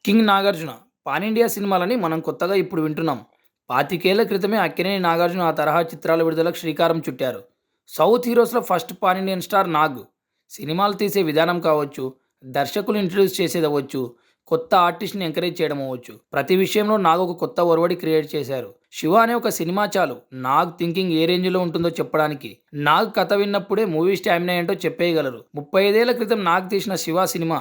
King Nagarjuna pan India సినిమాలని మనం కొత్తగా ఇప్పుడు వింటున్నాం. 25 క్రితమే అక్కినేని నాగార్జున ఆ తరహా చిత్రాల విడుదలకు శ్రీకారం చుట్టారు. సౌత్ హీరోస్‌లో first pan Indian star Nag. సినిమాలు తీసే విధానం కావచ్చు, దర్శకులు ఇంట్రొడ్యూస్ చేసేదవ్వచ్చు, కొత్త ఆర్టిస్ట్‌ని ఎంకరేజ్ చేయడం అవ్వచ్చు. ప్రతి విషయంలో నాగ్ ఒక కొత్త ఒరవడి క్రియేట్ చేశారు. 'శివ' అనే ఒక సినిమా చాలు నాగ్ థింకింగ్ ఏ రేంజ్‌లో ఉంటుందో చెప్పడానికి. నాగ్ కథ విన్నప్పుడే మూవీ స్టామినా ఏంటో చెప్పేయగలరు. 35 ఏళ్ల క్రితం నాగ్ తీసిన 'శివ' సినిమా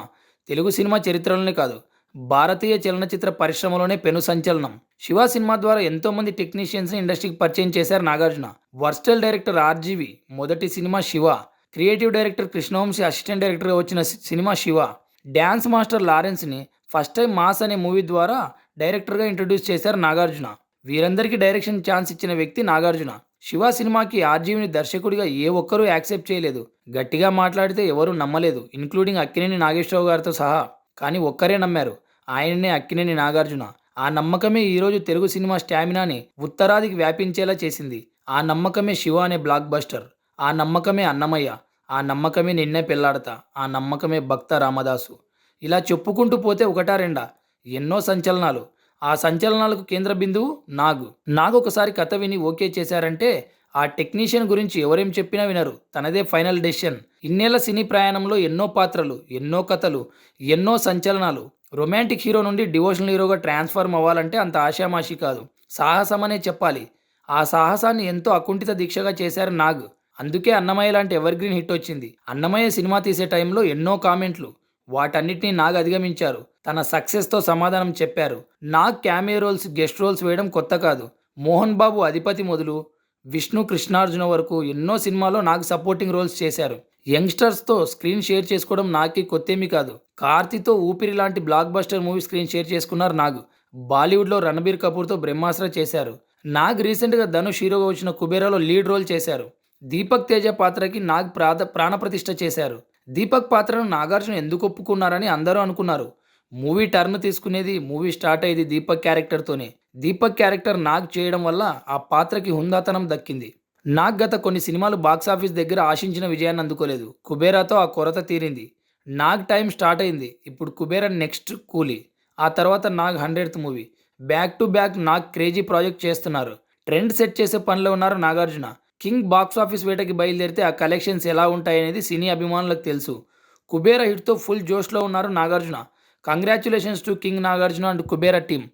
తెలుగు సినిమా చరిత్రలోనే కాదు, భారతీయ చలనచిత్ర పరిశ్రమలోనే పెను సంచలనం. 'శివ' సినిమా ద్వారా ఎంతో మంది టెక్నీషియన్స్‌ని ఇండస్ట్రీకి పరిచయం చేశారు నాగార్జున. వర్స్టైల్ డైరెక్టర్ ఆర్జీవి మొదటి cinema 'Shiva', creative director Krishna Vamsi assistant డైరెక్టర్‌గా వచ్చిన సినిమా 'శివ', డాన్స్ మాస్టర్ లారెన్స్‌ని ఫస్ట్ టైం 'మాస్' అనే మూవీ ద్వారా డైరెక్టర్‌గా ఇంట్రొడ్యూస్ చేశారు నాగార్జున. వీరందరికీ డైరెక్షన్ ఛాన్స్ ఇచ్చిన వ్యక్తి నాగార్జున. 'శివ' సినిమాకి ఆర్జీవిని దర్శకుడిగా ఏ ఒక్కరూ యాక్సెప్ట్ చేయలేదు. గట్టిగా మాట్లాడితే ఎవరూ నమ్మలేదు, ఇంక్లూడింగ్ అక్కినేని నాగేశ్వరరావు గారితో సహా. కానీ ఒక్కరే నమ్మారు, ఆయననే అక్కినేని నాగార్జున. ఆ నమ్మకమే ఈరోజు తెలుగు సినిమా స్టామినాని ఉత్తరాదికి వ్యాపించేలా చేసింది. ఆ నమ్మకమే 'శివ' అనే బ్లాక్ బస్టర్. ఆ నమ్మకమే 'అన్నమయ్య'. ఆ నమ్మకమే 'నిన్నే పెళ్లాడతా'. ఆ నమ్మకమే 'భక్త రామదాసు'. ఇలా చెప్పుకుంటూ పోతే ఒకటా రెండా, ఎన్నో సంచలనాలు. ఆ సంచలనాలకు కేంద్ర బిందువు నాగ్. నాగ్ ఒకసారి కథ విని ఓకే చేశారంటే ఆ టెక్నీషియన్ గురించి ఎవరేం చెప్పినా వినరు. తనదే ఫైనల్ డెసిషన్. ఇన్నేళ్ల సినీ ప్రయాణంలో ఎన్నో పాత్రలు, ఎన్నో కథలు, ఎన్నో సంచలనాలు. రొమాంటిక్ హీరో నుండి డివోషనల్ హీరోగా ట్రాన్స్ఫార్మ్ అవ్వాలంటే అంత ఆషామాషి కాదు, సాహసమనే చెప్పాలి. ఆ సాహసాన్ని ఎంతో అకుంఠిత దీక్షగా చేశారు నాగ్. అందుకే 'అన్నమయ్య' లాంటి ఎవర్ గ్రీన్ హిట్ వచ్చింది. 'అన్నమయ్య' సినిమా తీసే టైంలో ఎన్నో కామెంట్లు. వాటన్నిటిని నాగ్ అధిగమించారు. తన సక్సెస్‌తో సమాధానం చెప్పారు. Nag cameo roles, guest roles వేయడం కొత్త కాదు. మోహన్ బాబు 'అధిపతి' మొదలు విష్ణు, కృష్ణార్జున వరకు ఎన్నో సినిమాల్లో నాగ్ సపోర్టింగ్ రోల్స్ చేశారు. యంగ్స్టర్స్‌తో స్క్రీన్ షేర్ చేసుకోవడం నాగ్‌కి కొత్తేమీ కాదు. 'కార్తీ'తో 'ఊపిరి' లాంటి block buster movie screen share చేసుకున్నారు నాగ్. బాలీవుడ్‌లో 'రణబీర్ కపూర్'తో 'బ్రహ్మాస్త్ర' చేశారు. నాగ్ రీసెంట్‌గా 'ధనుష్' హీరోగా వచ్చిన 'కుబేరా'లో లీడ్ రోల్ చేశారు. దీపక్ తేజ పాత్రకి నాగ్ ప్రాణప్రతిష్ఠ చేశారు. దీపక్ పాత్రను నాగార్జున ఎందుకు ఒప్పుకున్నారని అందరూ అనుకున్నారు. మూవీ టర్న్ తీసుకునేది, మూవీ స్టార్ట్ అయ్యేది దీపక్ క్యారెక్టర్‌తోనే. దీపక్ క్యారెక్టర్ నాగ్ చేయడం వల్ల ఆ పాత్రకి హుందాతనం దక్కింది. నాగ్ గత కొన్ని సినిమాలు బాక్సాఫీస్ దగ్గర ఆశించిన విజయాన్ని అందుకోలేదు. 'కుబేరా'తో ఆ కొరత తీరింది. నాగ్ టైం స్టార్ట్ అయింది. ఇప్పుడు 'కుబేరా' నెక్స్ట్ 'కూలీ'. ఆ తర్వాత Nag 100th movie. Back to back Nag crazy project చేస్తున్నారు. ట్రెండ్ సెట్ చేసే పనిలో ఉన్నారు నాగార్జున. కింగ్ బాక్సాఫీస్ వేటకి బయలుదేరితే ఆ కలెక్షన్స్ ఎలా ఉంటాయనేది సినీ అభిమానులకు తెలుసు. 'కుబేరా' హిట్‌తో ఫుల్ జోష్‌లో ఉన్నారు Nagarjuna. Congratulations to king Nagarjuna and 'Kubera' team.